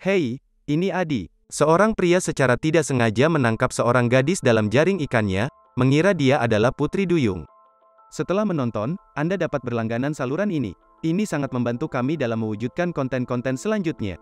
Hei, ini Adi. Seorang pria secara tidak sengaja menangkap seorang gadis dalam jaring ikannya, mengira dia adalah Putri Duyung. Setelah menonton, Anda dapat berlangganan saluran ini. Ini sangat membantu kami dalam mewujudkan konten-konten selanjutnya.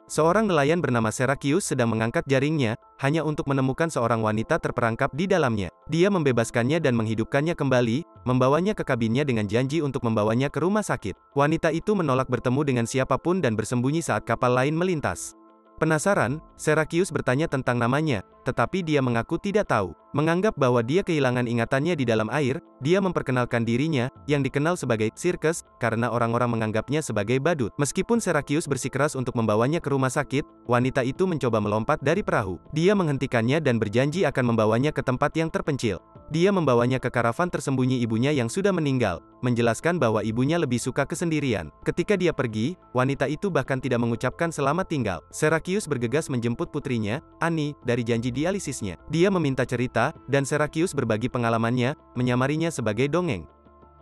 Seorang nelayan bernama Serakius sedang mengangkat jaringnya, hanya untuk menemukan seorang wanita terperangkap di dalamnya. Dia membebaskannya dan menghidupkannya kembali, membawanya ke kabinnya dengan janji untuk membawanya ke rumah sakit. Wanita itu menolak bertemu dengan siapapun dan bersembunyi saat kapal lain melintas. Penasaran, Serakius bertanya tentang namanya, tetapi dia mengaku tidak tahu. Menganggap bahwa dia kehilangan ingatannya di dalam air, dia memperkenalkan dirinya, yang dikenal sebagai Sirkus, karena orang-orang menganggapnya sebagai badut. Meskipun Serakius bersikeras untuk membawanya ke rumah sakit, wanita itu mencoba melompat dari perahu. Dia menghentikannya dan berjanji akan membawanya ke tempat yang terpencil. Dia membawanya ke karavan tersembunyi ibunya yang sudah meninggal, menjelaskan bahwa ibunya lebih suka kesendirian. Ketika dia pergi, wanita itu bahkan tidak mengucapkan selamat tinggal. Serakius bergegas menjemput putrinya, Annie, dari janji dialisisnya. Dia meminta cerita, dan Serakius berbagi pengalamannya, menyamarinya sebagai dongeng.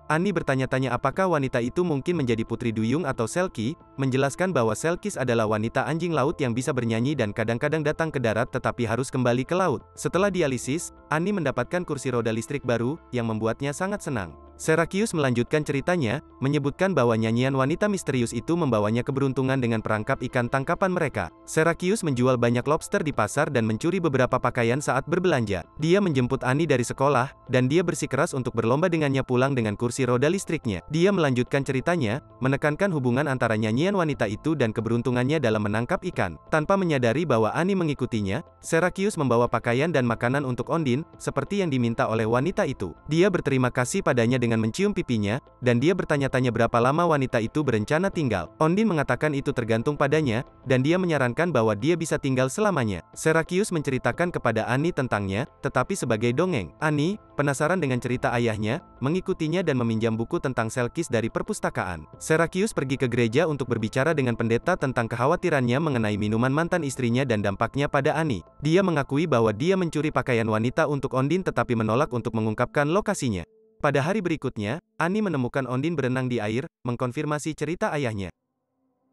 Annie bertanya-tanya apakah wanita itu mungkin menjadi Putri Duyung atau Selkie, menjelaskan bahwa Selkies adalah wanita anjing laut yang bisa bernyanyi dan kadang-kadang datang ke darat tetapi harus kembali ke laut. Setelah dialisis, Annie mendapatkan kursi roda listrik baru, yang membuatnya sangat senang. Serakius melanjutkan ceritanya, menyebutkan bahwa nyanyian wanita misterius itu membawanya keberuntungan dengan perangkap ikan tangkapan mereka. Serakius menjual banyak lobster di pasar dan mencuri beberapa pakaian saat berbelanja. Dia menjemput Annie dari sekolah, dan dia bersikeras untuk berlomba dengannya pulang dengan kursi roda listriknya. Dia melanjutkan ceritanya, menekankan hubungan antara nyanyian wanita itu dan keberuntungannya dalam menangkap ikan. Tanpa menyadari bahwa Annie mengikutinya, Serakius membawa pakaian dan makanan untuk Ondine, seperti yang diminta oleh wanita itu. Dia berterima kasih padanya dengan mencium pipinya, dan dia bertanya-tanya berapa lama wanita itu berencana tinggal. Ondine mengatakan itu tergantung padanya, dan dia menyarankan bahwa dia bisa tinggal selamanya. Serakius menceritakan kepada Annie tentangnya, tetapi sebagai dongeng. Annie, penasaran dengan cerita ayahnya, mengikutinya dan meminjam buku tentang Selkies dari perpustakaan. Serakius pergi ke gereja untuk berbicara dengan pendeta tentang kekhawatirannya mengenai minuman mantan istrinya dan dampaknya pada Annie. Dia mengakui bahwa dia mencuri pakaian wanita untuk Ondine tetapi menolak untuk mengungkapkan lokasinya. Pada hari berikutnya, Annie menemukan Ondine berenang di air, mengkonfirmasi cerita ayahnya.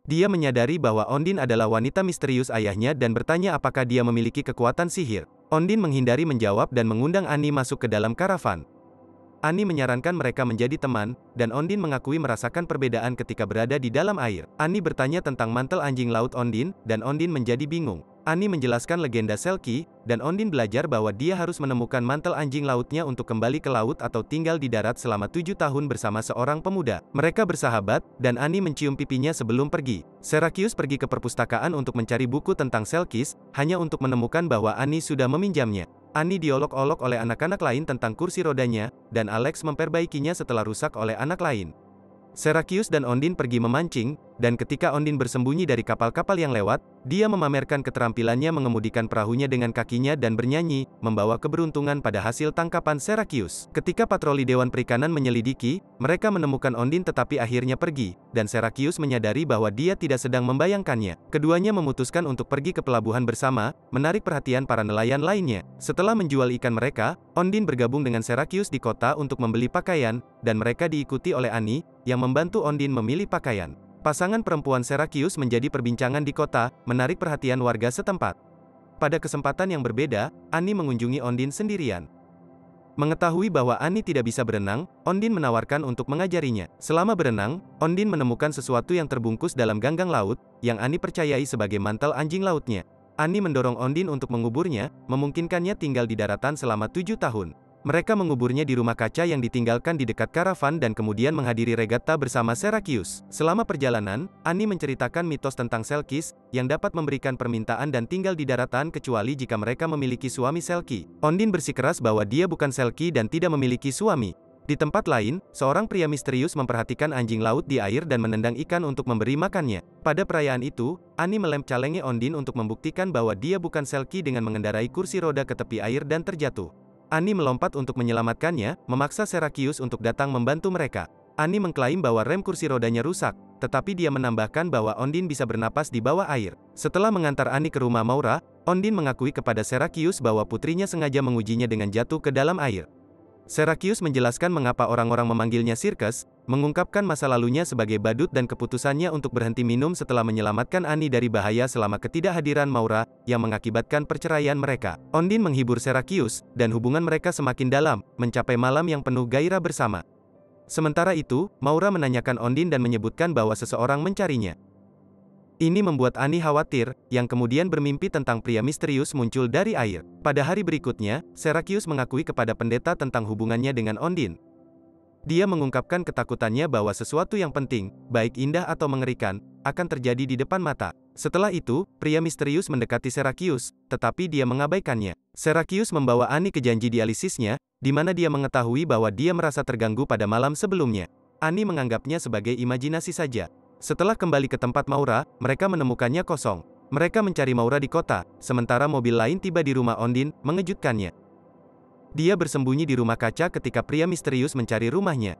Dia menyadari bahwa Ondine adalah wanita misterius ayahnya dan bertanya apakah dia memiliki kekuatan sihir. Ondine menghindari menjawab dan mengundang Annie masuk ke dalam karavan. Annie menyarankan mereka menjadi teman, dan Ondine mengakui merasakan perbedaan ketika berada di dalam air. Annie bertanya tentang mantel anjing laut Ondine, dan Ondine menjadi bingung. Annie menjelaskan legenda Selkie, dan Ondine belajar bahwa dia harus menemukan mantel anjing lautnya untuk kembali ke laut atau tinggal di darat selama 7 tahun bersama seorang pemuda. Mereka bersahabat, dan Annie mencium pipinya sebelum pergi. Serakius pergi ke perpustakaan untuk mencari buku tentang Selkies, hanya untuk menemukan bahwa Annie sudah meminjamnya. Annie diolok-olok oleh anak-anak lain tentang kursi rodanya, dan Alex memperbaikinya setelah rusak oleh anak lain. Serakius dan Ondine pergi memancing, dan ketika Ondine bersembunyi dari kapal-kapal yang lewat, dia memamerkan keterampilannya mengemudikan perahunya dengan kakinya dan bernyanyi, membawa keberuntungan pada hasil tangkapan Serakius. Ketika patroli Dewan Perikanan menyelidiki, mereka menemukan Ondine tetapi akhirnya pergi, dan Serakius menyadari bahwa dia tidak sedang membayangkannya. Keduanya memutuskan untuk pergi ke pelabuhan bersama, menarik perhatian para nelayan lainnya. Setelah menjual ikan mereka, Ondine bergabung dengan Serakius di kota untuk membeli pakaian, dan mereka diikuti oleh Annie, yang membantu Ondine memilih pakaian. Pasangan perempuan Serakius menjadi perbincangan di kota, menarik perhatian warga setempat. Pada kesempatan yang berbeda, Annie mengunjungi Ondine sendirian. Mengetahui bahwa Annie tidak bisa berenang, Ondine menawarkan untuk mengajarinya. Selama berenang, Ondine menemukan sesuatu yang terbungkus dalam ganggang laut, yang Annie percayai sebagai mantel anjing lautnya. Annie mendorong Ondine untuk menguburnya, memungkinkannya tinggal di daratan selama 7 tahun. Mereka menguburnya di rumah kaca yang ditinggalkan di dekat karavan dan kemudian menghadiri regatta bersama Serakius. Selama perjalanan, Annie menceritakan mitos tentang Selkies, yang dapat memberikan permintaan dan tinggal di daratan kecuali jika mereka memiliki suami Selkie. Ondine bersikeras bahwa dia bukan Selkie dan tidak memiliki suami. Di tempat lain, seorang pria misterius memperhatikan anjing laut di air dan menendang ikan untuk memberi makannya. Pada perayaan itu, Annie melem-calengi Ondine untuk membuktikan bahwa dia bukan Selkie dengan mengendarai kursi roda ke tepi air dan terjatuh. Annie melompat untuk menyelamatkannya, memaksa Serakius untuk datang membantu mereka. Annie mengklaim bahwa rem kursi rodanya rusak, tetapi dia menambahkan bahwa Ondine bisa bernapas di bawah air. Setelah mengantar Annie ke rumah Maura, Ondine mengakui kepada Serakius bahwa putrinya sengaja mengujinya dengan jatuh ke dalam air. Serakius menjelaskan mengapa orang-orang memanggilnya sirkus, mengungkapkan masa lalunya sebagai badut dan keputusannya untuk berhenti minum setelah menyelamatkan Annie dari bahaya selama ketidakhadiran Maura, yang mengakibatkan perceraian mereka. Ondine menghibur Serakius, dan hubungan mereka semakin dalam, mencapai malam yang penuh gairah bersama. Sementara itu, Maura menanyakan Ondine dan menyebutkan bahwa seseorang mencarinya. Ini membuat Annie khawatir, yang kemudian bermimpi tentang pria misterius muncul dari air. Pada hari berikutnya, Serakius mengakui kepada pendeta tentang hubungannya dengan Ondine. Dia mengungkapkan ketakutannya bahwa sesuatu yang penting, baik indah atau mengerikan, akan terjadi di depan mata. Setelah itu, pria misterius mendekati Serakius, tetapi dia mengabaikannya. Serakius membawa Annie ke janji dialisisnya, di mana dia mengetahui bahwa dia merasa terganggu pada malam sebelumnya. Annie menganggapnya sebagai imajinasi saja. Setelah kembali ke tempat Maura, mereka menemukannya kosong. Mereka mencari Maura di kota, sementara mobil lain tiba di rumah Ondine, mengejutkannya. Dia bersembunyi di rumah kaca ketika pria misterius mencari rumahnya.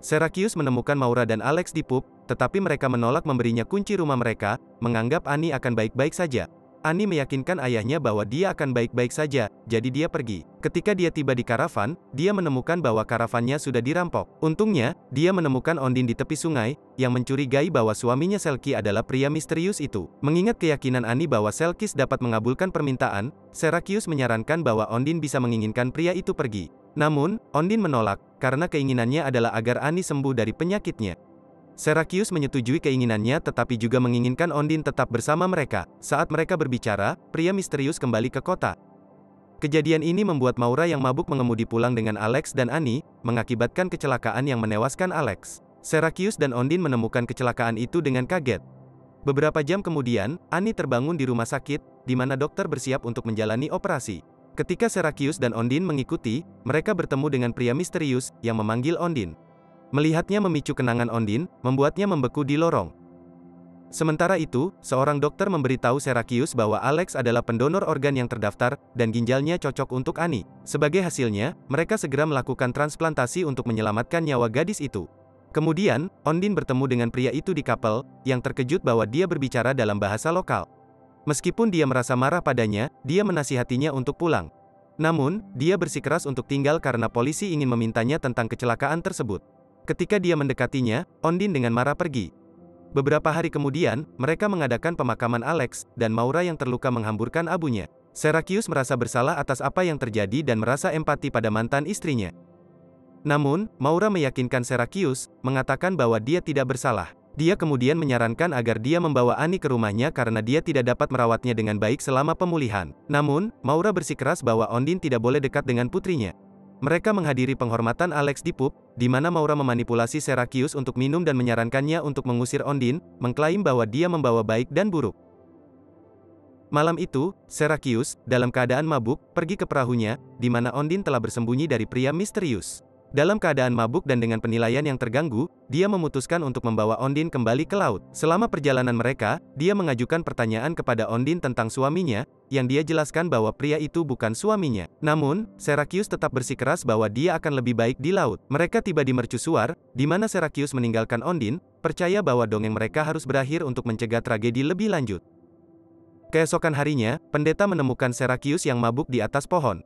Serakius menemukan Maura dan Alex di pub, tetapi mereka menolak memberinya kunci rumah mereka, menganggap Annie akan baik-baik saja. Annie meyakinkan ayahnya bahwa dia akan baik-baik saja, jadi dia pergi. Ketika dia tiba di karavan, dia menemukan bahwa karavannya sudah dirampok. Untungnya, dia menemukan Ondine di tepi sungai, yang mencurigai bahwa suaminya Selkie adalah pria misterius itu. Mengingat keyakinan Annie bahwa Selkie dapat mengabulkan permintaan, Serakius menyarankan bahwa Ondine bisa menginginkan pria itu pergi. Namun, Ondine menolak, karena keinginannya adalah agar Annie sembuh dari penyakitnya. Serakius menyetujui keinginannya tetapi juga menginginkan Ondine tetap bersama mereka. Saat mereka berbicara, pria misterius kembali ke kota. Kejadian ini membuat Maura yang mabuk mengemudi pulang dengan Alex dan Annie, mengakibatkan kecelakaan yang menewaskan Alex. Serakius dan Ondine menemukan kecelakaan itu dengan kaget. Beberapa jam kemudian, Annie terbangun di rumah sakit, di mana dokter bersiap untuk menjalani operasi. Ketika Serakius dan Ondine mengikuti, mereka bertemu dengan pria misterius, yang memanggil Ondine. Melihatnya memicu kenangan Ondine, membuatnya membeku di lorong. Sementara itu, seorang dokter memberitahu Serakius bahwa Alex adalah pendonor organ yang terdaftar, dan ginjalnya cocok untuk Annie. Sebagai hasilnya, mereka segera melakukan transplantasi untuk menyelamatkan nyawa gadis itu. Kemudian, Ondine bertemu dengan pria itu di kapel, yang terkejut bahwa dia berbicara dalam bahasa lokal. Meskipun dia merasa marah padanya, dia menasihatinya untuk pulang. Namun, dia bersikeras untuk tinggal karena polisi ingin memintanya tentang kecelakaan tersebut. Ketika dia mendekatinya, Ondine dengan marah pergi. Beberapa hari kemudian, mereka mengadakan pemakaman Alex, dan Maura yang terluka menghamburkan abunya. Serakius merasa bersalah atas apa yang terjadi dan merasa empati pada mantan istrinya. Namun, Maura meyakinkan Serakius, mengatakan bahwa dia tidak bersalah. Dia kemudian menyarankan agar dia membawa Annie ke rumahnya karena dia tidak dapat merawatnya dengan baik selama pemulihan. Namun, Maura bersikeras bahwa Ondine tidak boleh dekat dengan putrinya. Mereka menghadiri penghormatan Alex di pub, di mana Maura memanipulasi Serakius untuk minum dan menyarankannya untuk mengusir Ondine, mengklaim bahwa dia membawa baik dan buruk. Malam itu, Serakius, dalam keadaan mabuk, pergi ke perahunya, di mana Ondine telah bersembunyi dari pria misterius. Dalam keadaan mabuk dan dengan penilaian yang terganggu, dia memutuskan untuk membawa Ondine kembali ke laut. Selama perjalanan mereka, dia mengajukan pertanyaan kepada Ondine tentang suaminya, yang dia jelaskan bahwa pria itu bukan suaminya. Namun, Serakius tetap bersikeras bahwa dia akan lebih baik di laut. Mereka tiba di mercusuar, di mana Serakius meninggalkan Ondine, percaya bahwa dongeng mereka harus berakhir untuk mencegah tragedi lebih lanjut. Keesokan harinya, pendeta menemukan Serakius yang mabuk di atas pohon.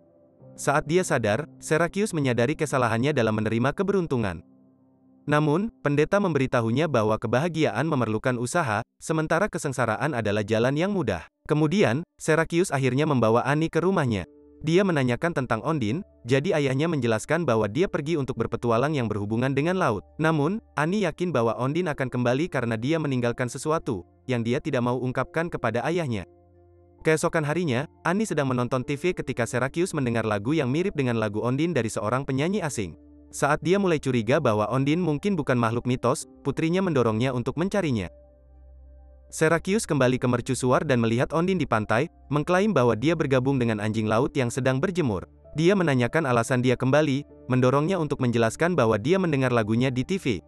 Saat dia sadar, Serakius menyadari kesalahannya dalam menerima keberuntungan. Namun, pendeta memberitahunya bahwa kebahagiaan memerlukan usaha, sementara kesengsaraan adalah jalan yang mudah. Kemudian, Serakius akhirnya membawa Annie ke rumahnya. Dia menanyakan tentang Ondine, jadi ayahnya menjelaskan bahwa dia pergi untuk berpetualang yang berhubungan dengan laut. Namun, Annie yakin bahwa Ondine akan kembali karena dia meninggalkan sesuatu, yang dia tidak mau ungkapkan kepada ayahnya. Keesokan harinya, Annie sedang menonton TV ketika Serakius mendengar lagu yang mirip dengan lagu Ondine dari seorang penyanyi asing. Saat dia mulai curiga bahwa Ondine mungkin bukan makhluk mitos, putrinya mendorongnya untuk mencarinya. Serakius kembali ke mercusuar dan melihat Ondine di pantai, mengklaim bahwa dia bergabung dengan anjing laut yang sedang berjemur. Dia menanyakan alasan dia kembali, mendorongnya untuk menjelaskan bahwa dia mendengar lagunya di TV.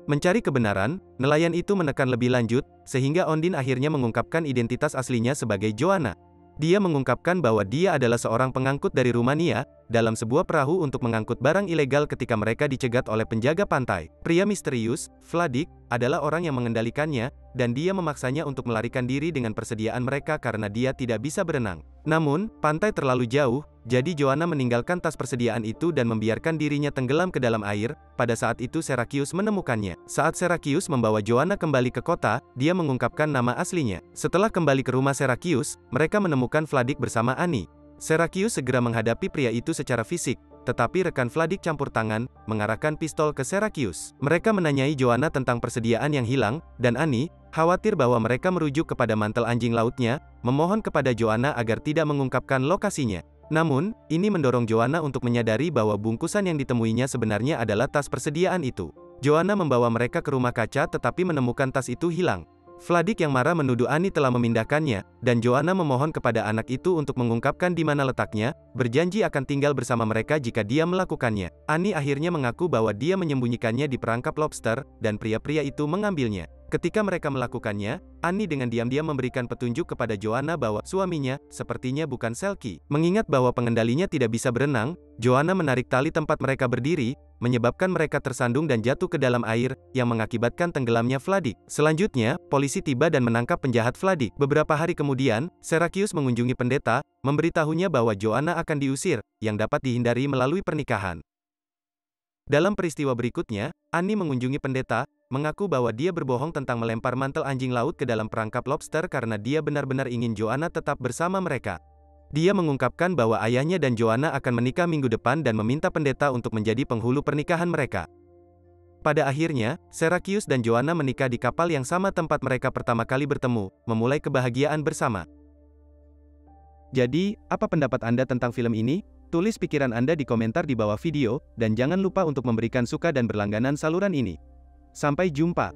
Mencari kebenaran, nelayan itu menekan lebih lanjut, sehingga Ondine akhirnya mengungkapkan identitas aslinya sebagai Joanna. Dia mengungkapkan bahwa dia adalah seorang pengangkut dari Rumania, dalam sebuah perahu untuk mengangkut barang ilegal ketika mereka dicegat oleh penjaga pantai. Pria misterius, Vladik, adalah orang yang mengendalikannya, dan dia memaksanya untuk melarikan diri dengan persediaan mereka karena dia tidak bisa berenang. Namun, pantai terlalu jauh, jadi Joanna meninggalkan tas persediaan itu dan membiarkan dirinya tenggelam ke dalam air. Pada saat itu Serakius menemukannya. Saat Serakius membawa Joanna kembali ke kota, dia mengungkapkan nama aslinya. Setelah kembali ke rumah Serakius, mereka menemukan Vladik bersama Annie. Serakius segera menghadapi pria itu secara fisik, tetapi rekan Vladik campur tangan, mengarahkan pistol ke Serakius. Mereka menanyai Joanna tentang persediaan yang hilang, dan Annie, khawatir bahwa mereka merujuk kepada mantel anjing lautnya, memohon kepada Joanna agar tidak mengungkapkan lokasinya. Namun, ini mendorong Joanna untuk menyadari bahwa bungkusan yang ditemuinya sebenarnya adalah tas persediaan itu. Joanna membawa mereka ke rumah kaca tetapi menemukan tas itu hilang. Vladik yang marah menuduh Annie telah memindahkannya, dan Joanna memohon kepada anak itu untuk mengungkapkan di mana letaknya, berjanji akan tinggal bersama mereka jika dia melakukannya. Annie akhirnya mengaku bahwa dia menyembunyikannya di perangkap lobster, dan pria-pria itu mengambilnya. Ketika mereka melakukannya, Annie dengan diam-diam memberikan petunjuk kepada Joanna bahwa suaminya, sepertinya bukan Selkie. Mengingat bahwa pengendalinya tidak bisa berenang, Joanna menarik tali tempat mereka berdiri, menyebabkan mereka tersandung dan jatuh ke dalam air, yang mengakibatkan tenggelamnya Vladik. Selanjutnya, polisi tiba dan menangkap penjahat Vladik. Beberapa hari kemudian, Serakius mengunjungi pendeta, memberitahunya bahwa Joanna akan diusir, yang dapat dihindari melalui pernikahan. Dalam peristiwa berikutnya, Annie mengunjungi pendeta, mengaku bahwa dia berbohong tentang melempar mantel anjing laut ke dalam perangkap lobster karena dia benar-benar ingin Joanna tetap bersama mereka. Dia mengungkapkan bahwa ayahnya dan Joanna akan menikah minggu depan dan meminta pendeta untuk menjadi penghulu pernikahan mereka. Pada akhirnya, Serakius dan Joanna menikah di kapal yang sama tempat mereka pertama kali bertemu, memulai kebahagiaan bersama. Jadi, apa pendapat Anda tentang film ini? Tulis pikiran Anda di komentar di bawah video, dan jangan lupa untuk memberikan suka dan berlangganan saluran ini. Sampai jumpa.